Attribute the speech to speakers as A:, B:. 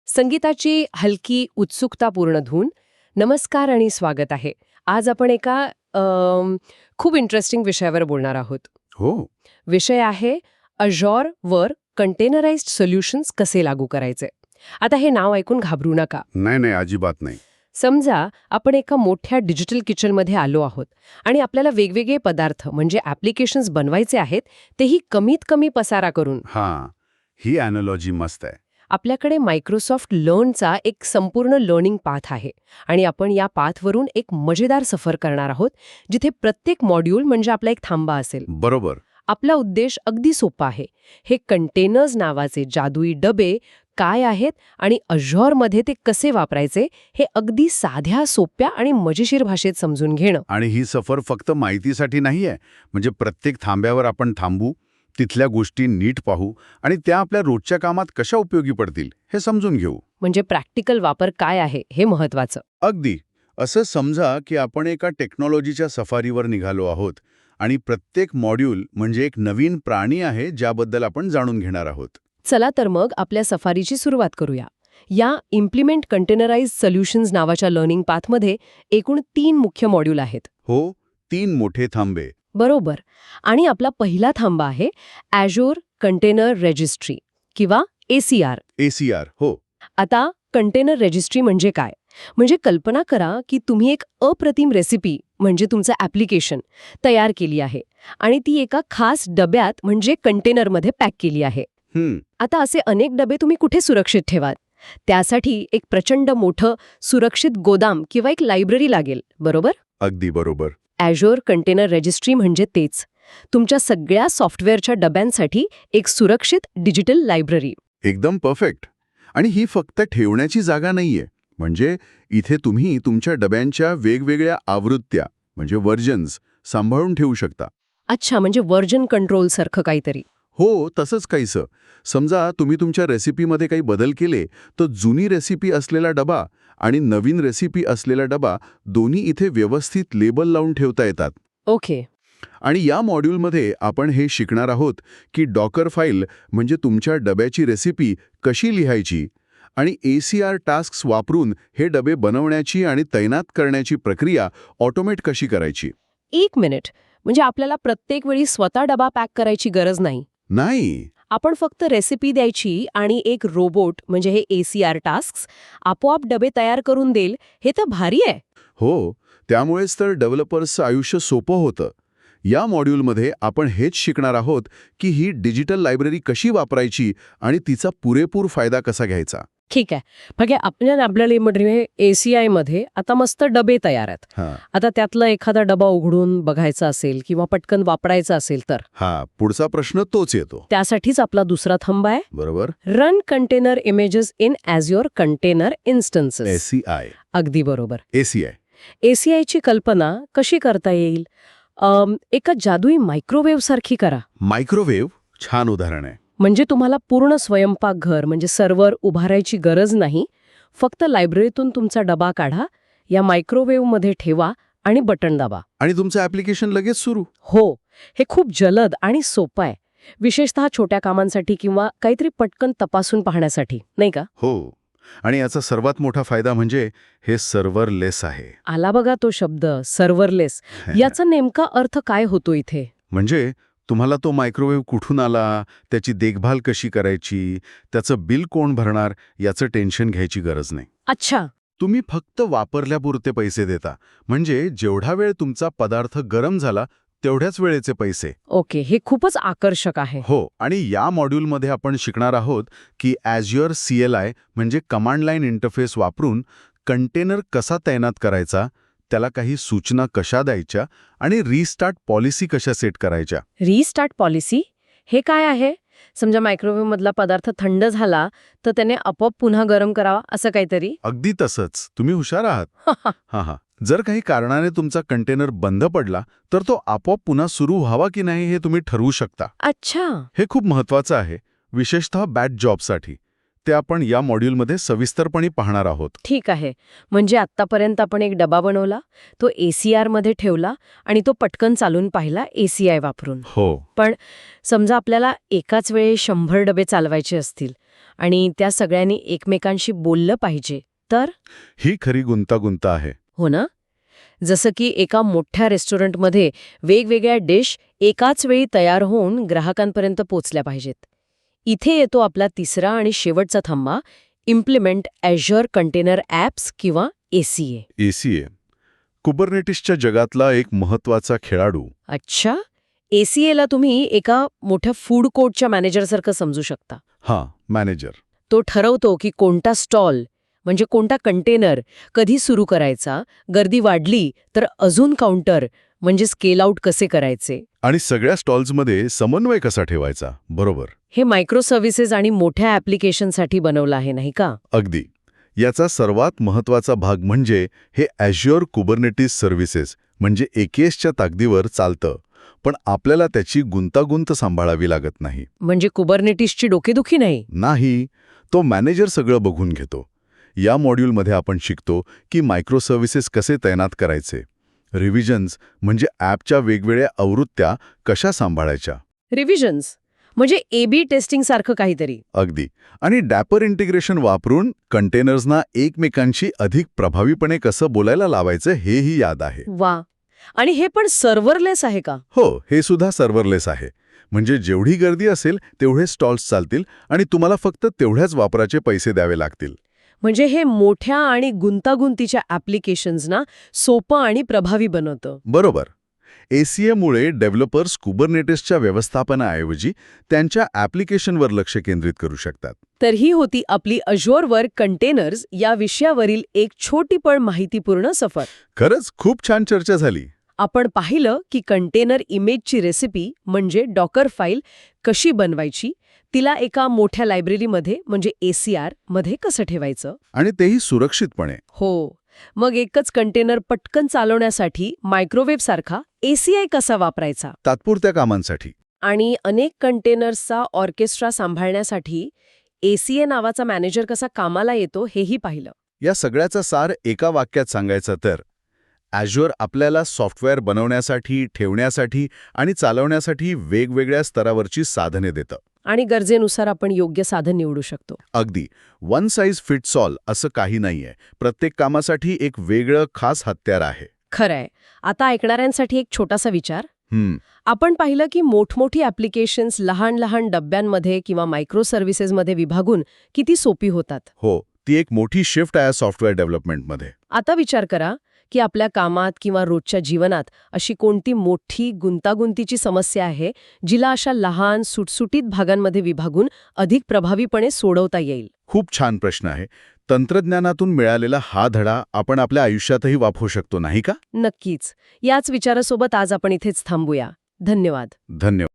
A: संगीताची हलकी उत्सुकतापूर्ण धून. नमस्कार आणि स्वागत आहे. आज आपण एका खूप इंटरेस्टिंग विषयावर बोलणार आहोत.
B: हो.
A: विषय आहे अझोरवर कंटेनराइज्ड सोल्युशन्स कसे लागू करायचे. आता हे नाव ऐकून घाबरू नका.
B: नाही, अजिबात नाही.
A: समजा आपण एका मोठ्या डिजिटल किचनमध्ये आलो आहोत आणि आपल्याला वेगवेगळे पदार्थ म्हणजे ॲप्लिकेशन्स बनवायचे आहेत, तेही कमीत कमी पसारा करून.
B: ही अॅनॉलॉजी मस्त आहे.
A: आपल्याकडे मायक्रोसॉफ्ट लर्नचा एक संपूर्ण लर्निंग पाथ आहे आणि आपण या पाथवरून एक मजेदार सफर करणार आहोत, जिथे प्रत्येक मॉड्यूल म्हणजे आपला एक थांबा असेल.
B: बरोबर.
A: आपला उद्देश अगदी सोपा आहे. हे कंटेनर्स नावाचे जादुई डबे काय आहेत आणि अझोरमध्ये ते कसे वापरायचे हे अगदी साध्या, सोप्या आणि मजेशीर भाषेत समजून घेणं.
B: आणि ही सफर फक्त माहितीसाठी नाहीये. म्हणजे प्रत्येक थांब्यावर आपण थांबू, तिथल्या गोष्टी नीट पाहू आणि त्या आपल्या रोजच्या कामात कशा उपयोगी पडतील हे समजून घेऊ.
A: म्हणजे प्रॅक्टिकल वापर काय आहे हे महत्वाचं.
B: अगदी. असं समजा की आपण एका टेक्नॉलॉजीच्या सफारीवर निघालो आहोत आणि प्रत्येक मॉड्यूल म्हणजे एक नवीन प्राणी आहे ज्याबद्दल आपण जाणून घेणार आहोत.
A: चला तर मग आपल्या सफारीची सुरुवात करूया. या इम्प्लिमेंट कंटेनराइज्ड सोल्युशन्स नावाच्या लर्निंग पाथमध्ये एकूण 3 मुख्य मॉड्यूल आहेत.
B: हो, 3 मोठे थांबे.
A: बरोबर. आणि आपला पहिला थांबा आहे Azure कंटेनर रजिस्ट्री किंवा ACR.
B: ACR. हो.
A: आता कंटेनर रजिस्ट्री म्हणजे काय? म्हणजे कल्पना करा की तुम्ही एक अप्रतिम रेसिपी म्हणजे तुमचं ॲप्लिकेशन तयार केली आहे आणि ती एका खास डब्यात म्हणजे कंटेनरमध्ये पॅक केली आहे. आता असे अनेक डबे तुम्ही कुठे सुरक्षित ठेवाल? त्यासाठी एक प्रचंड मोठं सुरक्षित गोदाम किंवा एक लायब्ररी लागेल, बरोबर?
B: अगदी बरोबर.
A: Azure कंटेनर रजिस्ट्री म्हणजे तेच. तुमच्या सगळ्या सॉफ्टवेअरच्या डब्यांसाठी एक सुरक्षित डिजिटल लायब्ररी.
B: एकदम परफेक्ट. आणि ही फक्त ठेवण्याची जागा नाहीये. म्हणजे इथे तुम्ही तुमच्या डब्यांच्या वेगवेगळ्या आवृत्त्या म्हणजे व्हर्जन्स सांभाळून ठेवू शकता.
A: अच्छा, म्हणजे व्हर्जन कंट्रोल सारखं काहीतरी.
B: हो, तसंच काहीसं. समजा तुम्ही तुमच्या रेसिपीमध्ये काही बदल केले तर जुनी रेसिपी असलेला डबा आणि नवीन रेसिपी असलेला डबा दोन्ही इथे व्यवस्थित लेबल लावून ठेवता येतात.
A: ओके.
B: आणि या मॉड्यूलमध्ये आपण हे शिकणार आहोत की डॉकर फाईल म्हणजे तुमच्या डब्याची रेसिपी कशी लिहायची आणि ACR टास्क्स वापरून हे डबे बनवण्याची आणि तैनात करण्याची प्रक्रिया ऑटोमेट कशी करायची.
A: 1 मिनिट. म्हणजे आपल्याला प्रत्येक वेळी स्वतः डबा पॅक करायची गरज नाही.
B: नाही.
A: आपण फक्त रेसिपी द्यायची आणि एक रोबोट म्हणजे हे ACR टास्क्स आपोआप डबे तयार करून देईल. हे तर भारी आहे.
B: हो, त्यामुळेच तर डेव्हलपर्सचं आयुष्य सोपं होतं. या मॉड्यूलमध्ये आपण हेच शिकणार आहोत की ही डिजिटल लायब्ररी कशी वापरायची आणि तिचा पुरेपूर फायदा कसा घ्यायचा.
A: ठीक आहे. बघा, आपल्यामध्ये ACI मध्ये आता मस्त डबे तयार आहेत. आता त्यातला एखादा डबा उघडून बघायचा असेल किंवा पटकन वापरायचा असेल तर
B: पुढचा प्रश्न तोच येतो.
A: त्यासाठीच आपला दुसरा थंबा आहे.
B: बरोबर.
A: Run container images in Azure container instances.
B: ACI.
A: अगदी बरोबर.
B: ACI.
A: ACI ची कल्पना कशी करता येईल? एका जादुई मायक्रोवेव्ह सारखी करा.
B: मायक्रोवेव्ह छान उदाहरण आहे.
A: म्हणजे तुम्हाला पूर्ण स्वयंपाकघर म्हणजे सर्व्हर उभारायची गरज नाही. फक्त लायब्ररीतून तुमचा डबा काढा, या मायक्रोवेव्हमध्ये ठेवा आणि बटन दाबा
B: आणि तुमचं ॲप्लिकेशन लगेच सुरू.
A: हो, हे खूप जलद आणि सोपं आहे. विशेषतः छोट्या कामांसाठी किंवा काहीतरी पटकन तपासून पाहण्यासाठी, नाही का?
B: हो. आणि याचा सर्वात मोठा फायदा म्हणजे हे सर्व्हरलेस आहे.
A: आला बघा तो शब्द, सर्व्हरलेस. याचा नेमका अर्थ काय होतो इथे?
B: म्हणजे तुम्हाला तो मायक्रोवेव्ह कुठून आला, त्याची देखभाल कशी करायची, त्याचं बिल कोण भरणार याचं टेन्शन घ्यायची गरज नाही.
A: अच्छा.
B: तुम्ही फक्त वापरल्यापुरते पैसे देता. म्हणजे जेवढा वेळ तुमचा पदार्थ गरम झाला तेवढ्याच वेळेचे पैसे.
A: ओके, हे खूपच आकर्षक आहे.
B: हो. आणि या मॉड्यूलमध्ये आपण शिकणार आहोत की Azure CLI म्हणजे कमांड लाईन इंटरफेस वापरून कंटेनर कसा तैनात करायचा, त्याला काही सूचना कशा द्यायच्या आणि रिस्टार्ट पॉलिसी कशा सेट करायच्या.
A: रिस्टार्ट पॉलिसी हे काय आहे? समजा मायक्रोवेव्ह मधला पदार्थ थंड झाला तर त्याने आपोआप पुन्हा गरम करावा असं काहीतरी?
B: अगदी तसंच. तुम्ही हुशार आहात. जर काही कारणाने तुमचा कंटेनर बंद पडला तर तो आपोआप पुन्हा सुरू व्हावा की नाही हे तुम्ही ठरवू शकता.
A: अच्छा.
B: हे खूप महत्वाचं आहे, विशेषतः बॅच जॉबसाठी. ते आपण या मॉड्यूलमध्ये सविस्तरपणे पाहणार आहोत.
A: ठीक आहे. म्हणजे आत्तापर्यंत आपण एक डबा बनवला, तो ACR मध्ये ठेवला आणि तो पटकन चालून पाहिला ACI वापरून.
B: हो.
A: पण समजा आपल्याला एकाच वेळी 100 डबे चालवायचे असतील आणि त्या सगळ्यांनी एकमेकांशी बोललं पाहिजे तर
B: ही खरी गुंतागुंत आहे.
A: हो ना. जसं की एका मोठ्या रेस्टॉरंटमध्ये वेगवेगळ्या डिश एकाच वेळी तयार होऊन ग्राहकांपर्यंत पोचल्या पाहिजेत. इथे येतो आपला तिसरा आणि शेवटचा थंबा, इम्प्लिमेंट Azure कंटेनर ॲप्स किंवा ACA.
B: ACA कुबरनेटिसच्या जगातला एक महत्वाचा खेळाडू.
A: अच्छा. ACA ला तुम्ही एका मोठ्या फूड कोर्टच्या मॅनेजरसारखं समजू शकता.
B: हां, मॅनेजर.
A: तो ठरवतो की कोणता स्टॉल म्हणजे कोणता कंटेनर कधी सुरू करायचा, गर्दी वाढली तर अजून काउंटर म्हणजे स्केल आउट कसे करायचे.
B: आणि सगळ्या स्टॉल्समध्ये समन्वय कसा ठेवायचा. बरोबर.
A: हे मायक्रो सर्व्हिसेस आणि मोठ्या ॲप्लिकेशनसाठी बनवलं आहे नाही का.
B: अगदी. याचा सर्वात महत्वाचा भाग म्हणजे हे Azure कुबरनेटिस सर्व्हिसेस म्हणजे AKSच्या ताकदीवर चालतं, पण आपल्याला त्याची गुंतागुंत सांभाळावी लागत नाही.
A: म्हणजे कुबरनेटिसची डोकेदुखी नाही.
B: नाही, तो मॅनेजर सगळं बघून घेतो. या मॉड्यूलमध्ये आपण शिकतो की मायक्रो सर्व्हिसेस कसे तैनात करायचे, रिव्हिजन्स म्हणजे ॲपच्या वेगवेगळ्या आवृत्त्या कशा सांभाळायच्या.
A: रिव्हिजन्स म्हणजे AB टेस्टिंग सारखं काहीतरी.
B: अगदी. आणि डॅपर इंटिग्रेशन वापरून कंटेनर्सना एकमेकांशी अधिक प्रभावीपणे कसं बोलायला लावायचं हेही याद आहे.
A: वा. आणि हे पण सर्व्हरलेस आहे का.
B: हो, हे सुद्धा सर्व्हरलेस आहे. म्हणजे जेवढी गर्दी असेल तेवढे स्टॉल्स चालतील आणि तुम्हाला फक्त तेवढ्याच वापराचे पैसे द्यावे लागतील.
A: म्हणजे हे मोठ्या आणि गुंतागुंतीच्या ॲप्लिकेशन्सना सोपं आणि प्रभावी बनवतं.
B: बरोबर. ACAमुळे डेव्हलपर्स कुबरनेटिसच्या व्यवस्थापनाऐवजी त्यांच्या ॲप्लिकेशनवर लक्ष केंद्रित करू शकतात.
A: तर ही होती आपली Azureवर कंटेनर्स या विषयावरील एक छोटी पण माहितीपूर्ण सफर.
B: खरंच खूप छान चर्चा झाली.
A: आपण पाहिलं की कंटेनर इमेजची रेसिपी म्हणजे डॉकर फाईल कशी बनवायची, तिला एका मोठ्या लायब्ररीमध्ये म्हणजे ACR मध्ये कसं ठेवायचं.
B: आणि तेही सुरक्षितपणे.
A: हो. मग एकच कंटेनर पटकन चालवण्यासाठी मायक्रोवेव्ह सारखा ACI कसा वापरायचा.
B: तात्पुरत्या कामांसाठी.
A: आणि अनेक कंटेनर्सचा ऑर्केस्ट्रा सांभाळण्यासाठी ACA नावाचा मॅनेजर कसा कामाला येतो हेही पाहिलं.
B: या सगळ्याचा सार एका वाक्यात सांगायचं तर Azure आपल्याला सॉफ्टवेअर बनवण्यासाठी, ठेवण्यासाठी आणि चालवण्यासाठी वेगवेगळ्या स्तरावरची साधने देतं.
A: आणि गरजेनुसार आपण योग्य साधन निवडू शकतो.
B: अगदी. वन साईज फिट्स ऑल असं काही नाहीये. प्रत्येक कामासाठी एक वेगळं खास हत्यार आहे.
A: खरंय. आता ऐकणाऱ्यांसाठी एक छोटासा विचार. आपण पाहिलं की मोठमोठी ॲप्लिकेशन्स लहान लहान डब्यांमध्ये किंवा मायक्रो सर्व्हिसेसमध्ये विभागून किती सोपी होतात.
B: हो, ती एक मोठी शिफ्ट आहे सॉफ्टवेअर डेव्हलपमेंटमध्ये.
A: आता विचार करा की आपल्या कामात किंवा रोजच्या जीवनात अशी कोणती मोठी गुंतागुंतीची समस्या आहे जिला अशा लहान सुटसुटीत भागांमध्ये विभागून अधिक प्रभावीपणे सोडवता येईल.
B: खूप छान प्रश्न आहे. तंत्रज्ञानातून मिळालेला हा धडा आपण आपल्या आयुष्यातही वापरू शकतो नाही का.
A: नक्कीच. याच विचारासोबत आज आपण इथेच थांबूया. धन्यवाद.
B: धन्यवाद.